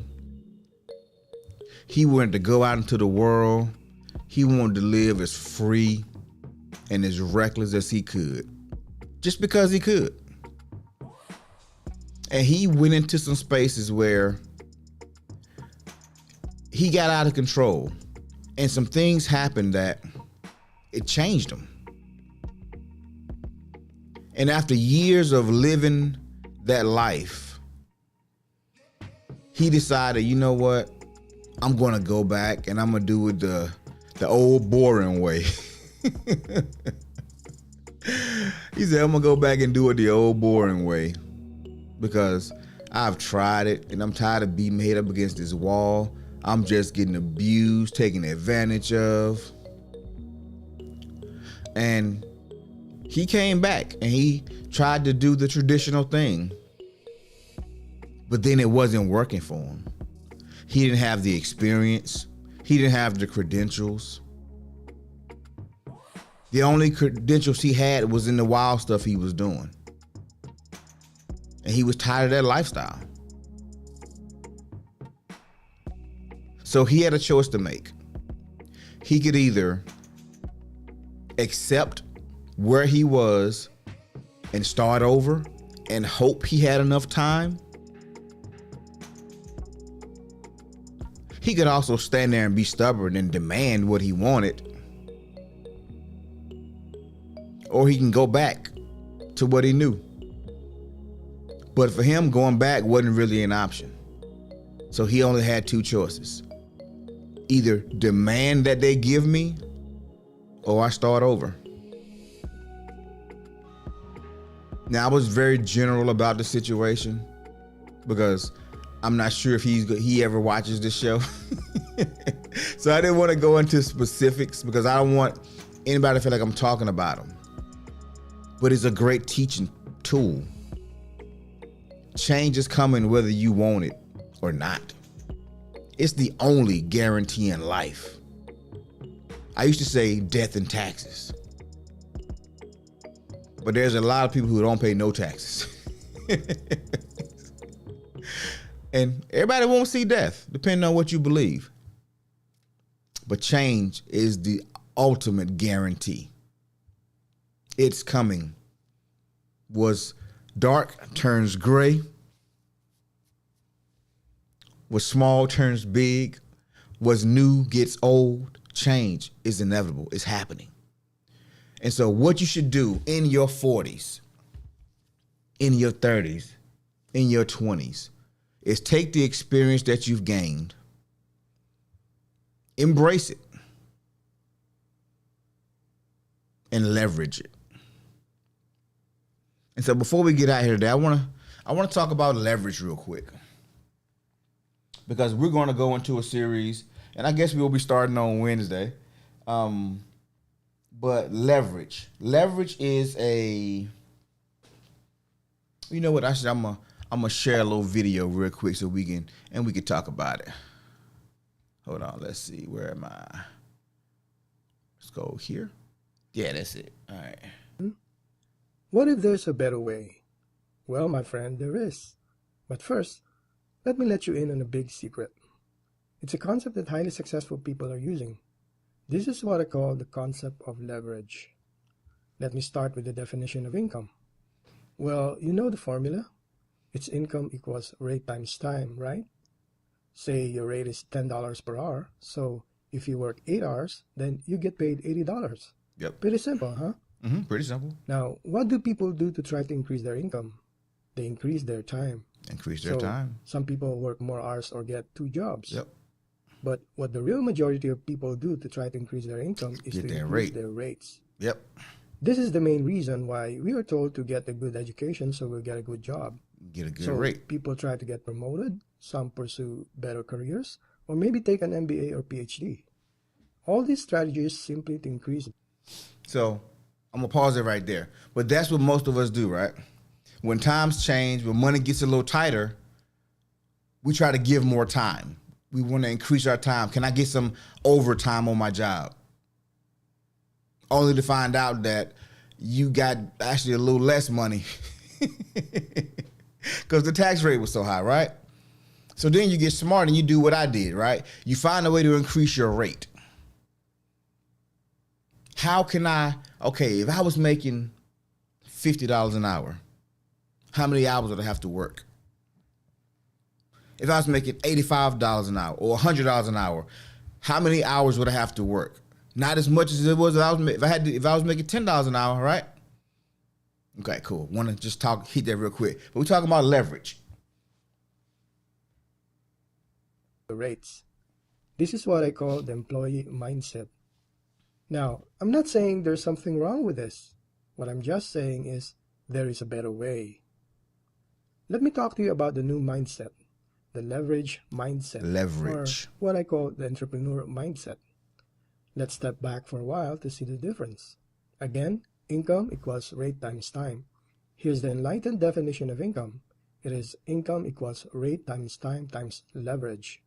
B: He wanted to go out into the world. He wanted to live as free and as reckless as he could, just because he could. And he went into some spaces where he got out of control, and some things happened that it changed him. And after years of living that life, he decided, you know what? I'm going to go back and I'm going to do it the old boring way. He said, I'm going to go back and do it the old boring way because I've tried it and I'm tired of being made up against this wall. I'm just getting abused, taken advantage of. And he came back and he tried to do the traditional thing, but then it wasn't working for him. He didn't have the experience. He didn't have the credentials. The only credentials he had was in the wild stuff he was doing. And he was tired of that lifestyle. So he had a choice to make. He could either accept where he was and start over and hope he had enough time. He could also stand there and be stubborn and demand what he wanted. Or he can go back to what he knew. But for him, going back wasn't really an option. So he only had two choices. Either demand that they give me, or I start over. Now, I was very general about the situation because I'm not sure if he ever watches this show. So I didn't want to go into specifics because I don't want anybody to feel like I'm talking about him. But it's a great teaching tool. Change is coming whether you want it or not. It's the only guarantee in life. I used to say death and taxes. But there's a lot of people who don't pay no taxes. And everybody won't see death, depending on what you believe. But change is the ultimate guarantee. It's coming. Was dark turns gray. Was small turns big. Was new gets old. Change is inevitable. It's happening. And so what you should do in your 40s, in your 30s, in your 20s, is take the experience that you've gained, embrace it, and leverage it. And so before we get out here today, I want to talk about leverage real quick, because we're going to go into a series, and I guess we'll be starting on Wednesday. But leverage is a, you know what? Actually, I'm gonna share a little video real quick so we can talk about it. Hold on, let's see. Where am I? Let's go here. Yeah, that's it. All right.
C: What if there's a better way? Well, my friend, there is. But first, let me let you in on a big secret. It's a concept that highly successful people are using. This is what I call the concept of leverage. Let me start with the definition of income. Well, you know the formula. It's income equals rate times time, right? Say your rate is $10 per hour, so if you work 8 hours, then you get paid $80.
B: Yep.
C: Pretty simple, huh?
B: Pretty simple.
C: Now, what do people do to try to increase their income? They increase their time.
B: Increase their time.
C: Some people work more hours or get 2 jobs.
B: Yep.
C: But what the real majority of people do to try to increase their income is to increase their rates.
B: Yep.
C: This is the main reason why we are told to get a good education so we'll get a good job.
B: Get a good rate.
C: People try to get promoted, some pursue better careers, or maybe take an MBA or PhD. All these strategies simply to increase.
B: So I'm going to pause it right there. But that's what most of us do, right? When times change, when money gets a little tighter, we try to give more time. We want to increase our time. Can I get some overtime on my job? Only to find out that you got actually a little less money because the tax rate was so high, right? So then you get smart and you do what I did, right? You find a way to increase your rate. How can if I was making $50 an hour, how many hours would I have to work? If I was making $85 an hour or $100 an hour, how many hours would I have to work? Not as much as it was if I was making $10 an hour, right? Okay, cool. Want to just hit that real quick. But we're talking about leverage.
C: The rates. This is what I call the employee mindset. Now, I'm not saying there's something wrong with this. What I'm just saying is there is a better way. Let me talk to you about the new mindset. The leverage mindset.
B: Leverage.
C: Or what I call the entrepreneur mindset. Let's step back for a while to see the difference. Again, income equals rate times time. Here's the enlightened definition of income. It is income equals rate times time times leverage.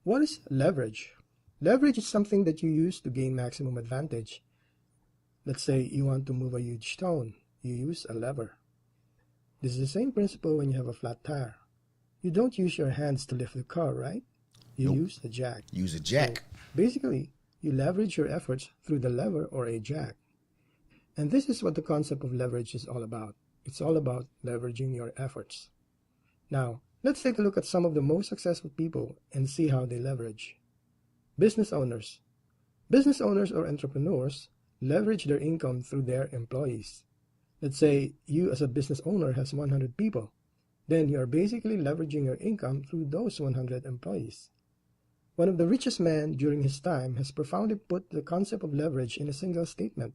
C: What is leverage? Leverage is something that you use to gain maximum advantage. Let's say you want to move a huge stone. You use a lever. This is the same principle when you have a flat tire. You don't use your hands to lift the car, right? You use a jack.
B: Use a jack.
C: So basically, you leverage your efforts through the lever or a jack. And this is what the concept of leverage is all about. It's all about leveraging your efforts. Now, let's take a look at some of the most successful people and see how they leverage. Business owners. Business owners or entrepreneurs leverage their income through their employees. Let's say you as a business owner has 100 people. Then you are basically leveraging your income through those 100 employees. One of the richest men during his time has profoundly put the concept of leverage in a single statement.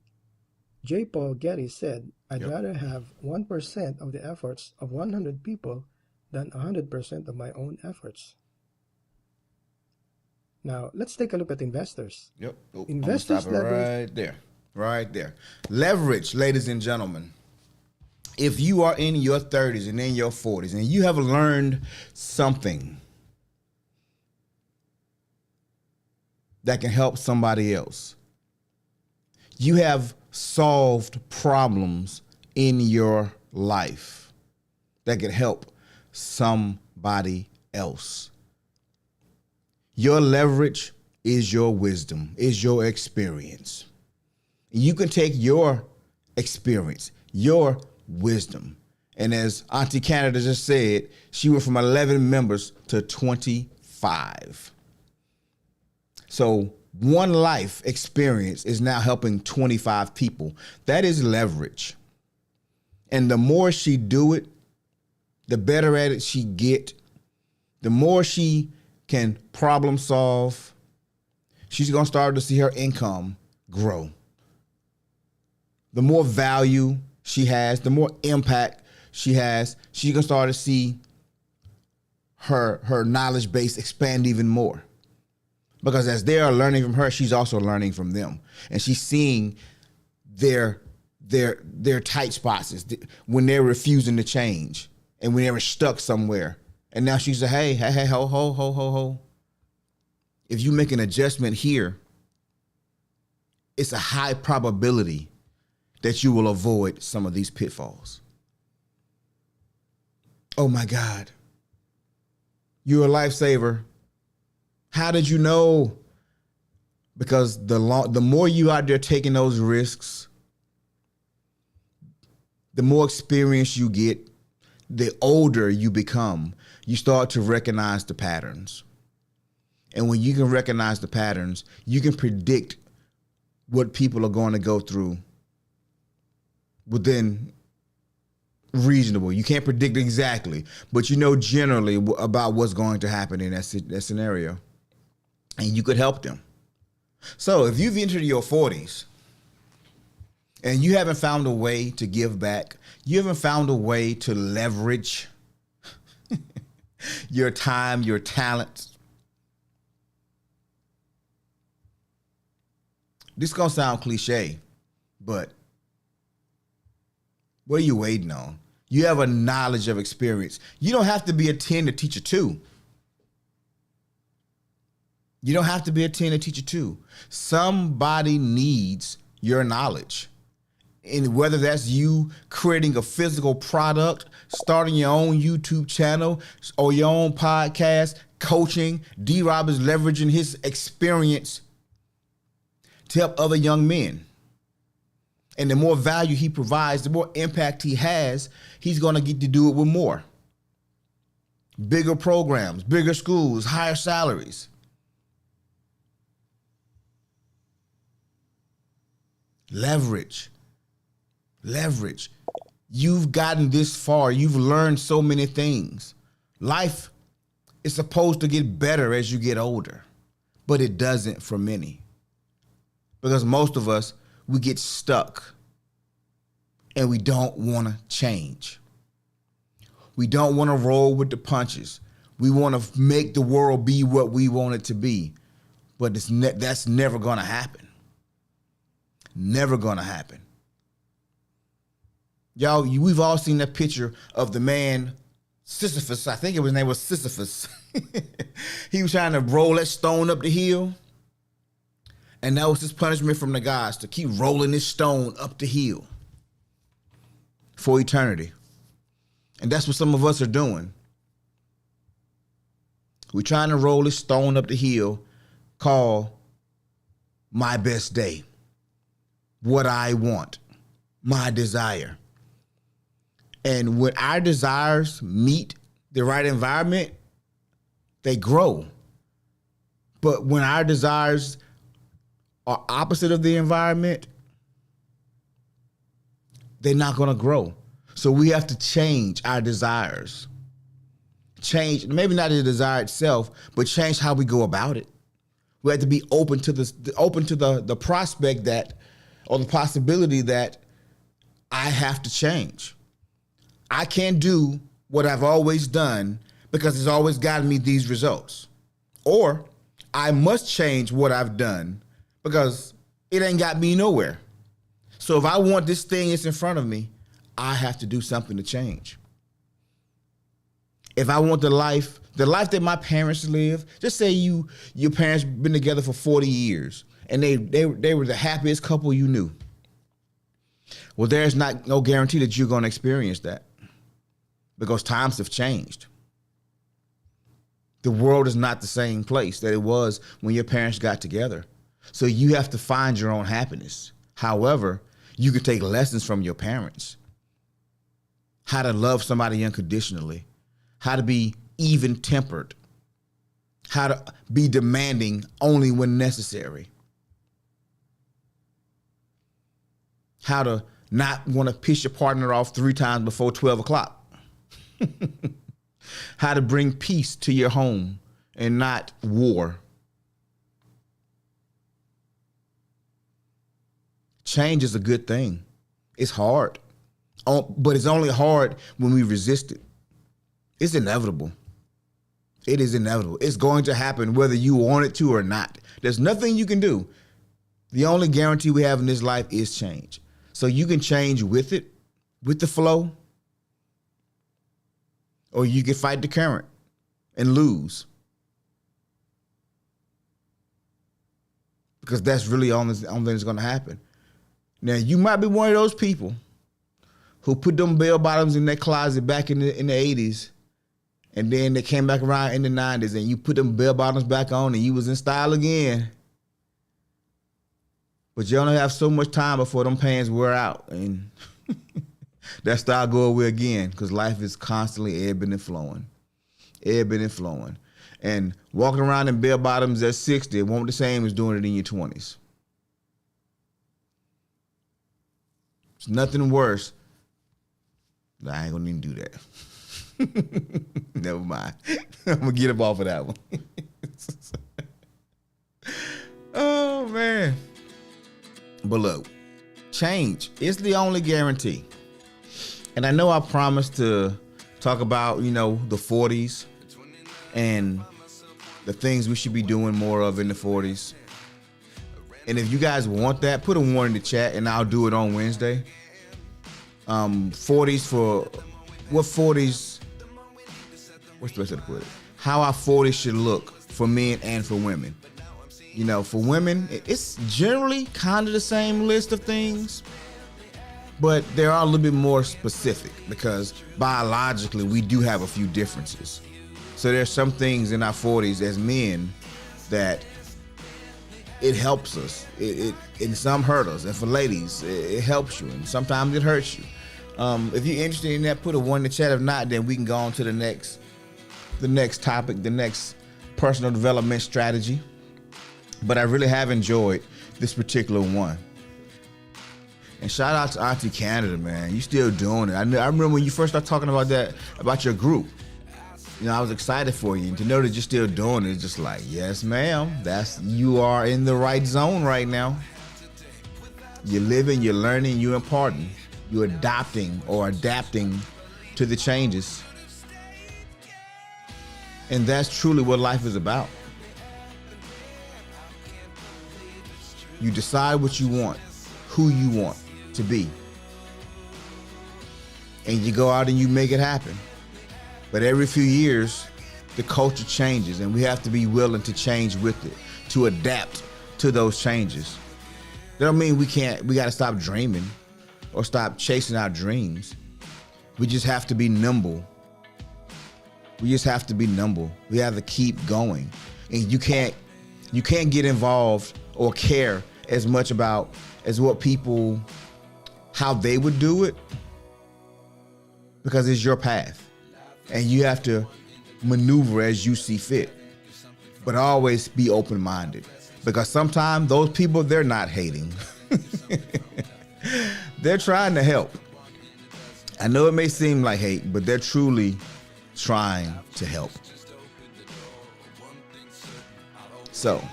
C: J. Paul Getty said, I'd rather have 1% of the efforts of 100 people than 100% of my own efforts. Now, let's take a look at investors.
B: Yep.
C: Investors
B: leverage. Right there. Leverage, ladies and gentlemen. If you are in your 30s and in your 40s and you have learned something that can help somebody else, you have solved problems in your life that can help somebody else. Your leverage is your wisdom, is your experience. You can take your experience, your wisdom, and as Auntie Canada just said, she went from 11 members to 25. So one life experience is now helping 25 people. That is leverage. And the more she do it, the better at it she get. The more she can problem solve, she's going to start to see her income grow. The more value she has, the more impact she has, she can start to see her knowledge base expand even more. Because as they are learning from her, she's also learning from them. And she's seeing their tight spots is when they're refusing to change and when they're stuck somewhere. And now she's like, hey, ho. If you make an adjustment here, it's a high probability that you will avoid some of these pitfalls. Oh my God. You're a lifesaver. How did you know? Because the more you out there taking those risks, the more experience you get, the older you become, you start to recognize the patterns. And when you can recognize the patterns, you can predict what people are going to go through within reasonable. You can't predict exactly, but you know generally about what's going to happen in that scenario. And you could help them. So if you've entered your 40s and you haven't found a way to give back, you haven't found a way to leverage your time, your talents. This is going to sound cliche, but what are you waiting on? You have a knowledge of experience. You don't have to be a 10 to teach a 2. You don't have to be a 10 to teach a 2. Somebody needs your knowledge. And whether that's you creating a physical product, starting your own YouTube channel or your own podcast, coaching, D-Rob is leveraging his experience to help other young men. And the more value he provides, the more impact he has, he's going to get to do it with more. Bigger programs, bigger schools, higher salaries. Leverage. You've gotten this far. You've learned so many things. Life is supposed to get better as you get older, but it doesn't for many. Because most of us, we get stuck and we don't want to change. We don't want to roll with the punches. We want to make the world be what we want it to be, but that's never going to happen. Never going to happen. Y'all, we've all seen that picture of the man, Sisyphus. I think his name was Sisyphus. He was trying to roll that stone up the hill. And that was his punishment from the gods, to keep rolling this stone up the hill for eternity. And that's what some of us are doing. We're trying to roll this stone up the hill called my best day. What I want, my desire. And when our desires meet the right environment, they grow. But when our desires are opposite of the environment, they're not going to grow. So we have to change our desires. Change, maybe not the desire itself, but change how we go about it. We have to be open to the prospect that, or the possibility that I have to change. I can't do what I've always done because it's always gotten me these results. Or I must change what I've done because it ain't got me nowhere. So if I want this thing that's in front of me, I have to do something to change. If I want the life that my parents live, just say your parents been together for 40 years and they were the happiest couple you knew. Well, there's no guarantee that you're going to experience that because times have changed. The world is not the same place that it was when your parents got together. So you have to find your own happiness. However, you can take lessons from your parents. How to love somebody unconditionally. How to be even-tempered. How to be demanding only when necessary. How to not want to piss your partner off 3 times before 12 o'clock. How to bring peace to your home and not war. Change is a good thing. It's hard. But it's only hard when we resist it. It's inevitable. It is inevitable. It's going to happen whether you want it to or not. There's nothing you can do. The only guarantee we have in this life is change. So you can change with it, with the flow, or you can fight the current and lose. Because that's really the only thing that's going to happen. Now, you might be one of those people who put them bell bottoms in their closet back in the 80s, and then they came back around in the 90s, and you put them bell bottoms back on, and you was in style again. But you only have so much time before them pants wear out, and that style go away again, because life is constantly ebbing and flowing. Ebbing and flowing. And walking around in bell bottoms at 60 won't be the same as doing it in your 20s. It's nothing worse. I ain't gonna even do that. Never mind. I'm gonna get up off of that one. Oh man. But look, change is the only guarantee. And I know I promised to talk about, the 40s and the things we should be doing more of in the 40s. And if you guys want that, put a 1 in the chat and I'll do it on Wednesday. 40s for what 40s, what's the best way to put it? How our 40s should look for men and for women. For women, it's generally kind of the same list of things, but there are a little bit more specific because biologically we do have a few differences. So there's some things in our 40s as men that it helps us. It and some hurt us. And for ladies, it helps you, and sometimes it hurts you. If you're interested in that, put a 1 in the chat. If not, then we can go on to the next topic, the next personal development strategy. But I really have enjoyed this particular one. And shout out to Auntie Canada, man. You still doing it. I remember when you first started talking about that, about your group. I was excited for you. And to know that you're still doing it, it's just like, yes, ma'am. You are in the right zone right now. You're living, you're learning, you're imparting. You're adapting to the changes. And that's truly what life is about. You decide what you want, who you want to be. And you go out and you make it happen. But every few years, the culture changes and we have to be willing to change with it, to adapt to those changes. That don't mean we got to stop dreaming or stop chasing our dreams. We just have to be nimble. We have to keep going. And you can't get involved or care as much about as what people, how they would do it, because it's your path. And you have to maneuver as you see fit. But always be open-minded. Because sometimes those people, they're not hating. They're trying to help. I know it may seem like hate, but they're truly trying to help. So,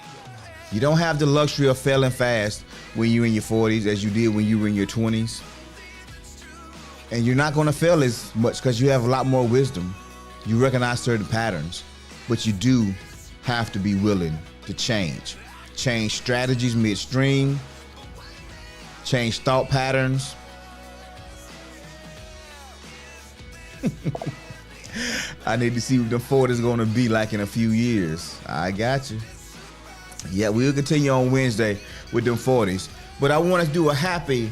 B: you don't have the luxury of failing fast when you're in your 40s as you did when you were in your 20s. And you're not going to fail as much because you have a lot more wisdom. You recognize certain patterns, but you do have to be willing to change. Change strategies midstream, change thought patterns. I need to see what the 40s is going to be like in a few years. I got you. Yeah, we'll continue on Wednesday with them 40s. But I want to do a happy,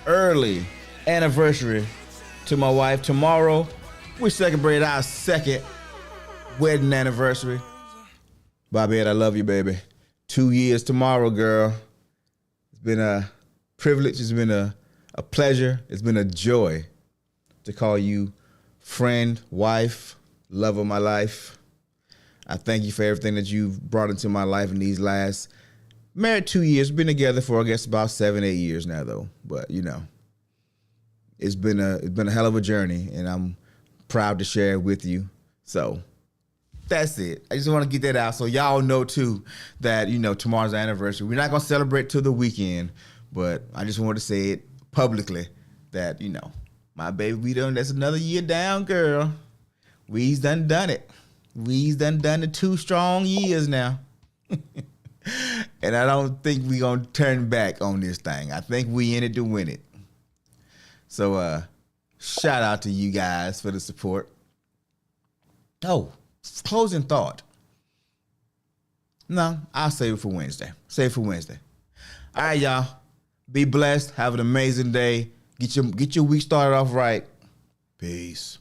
B: early anniversary to my wife. Tomorrow, we celebrate our second wedding anniversary. Bobby, I love you, baby. 2 years tomorrow, girl. It's been a privilege. It's been a pleasure. It's been a joy to call you friend, wife, love of my life. I thank you for everything that you've brought into my life in these last, married 2 years, been together for, I guess, about 7-8 years now, though. But, it's been a hell of a journey, and I'm proud to share it with you. So that's it. I just want to get that out so y'all know, too, that, tomorrow's our anniversary. We're not going to celebrate till the weekend, but I just wanted to say it publicly that, my baby, that's another year down, girl. We's done it. We's done it 2 strong years now. And I don't think we gonna turn back on this thing. I think we in it to win it. So shout out to you guys for the support. Oh, closing thought. No, I'll save it for Wednesday. All right, y'all. Be blessed. Have an amazing day. Get your week started off right. Peace.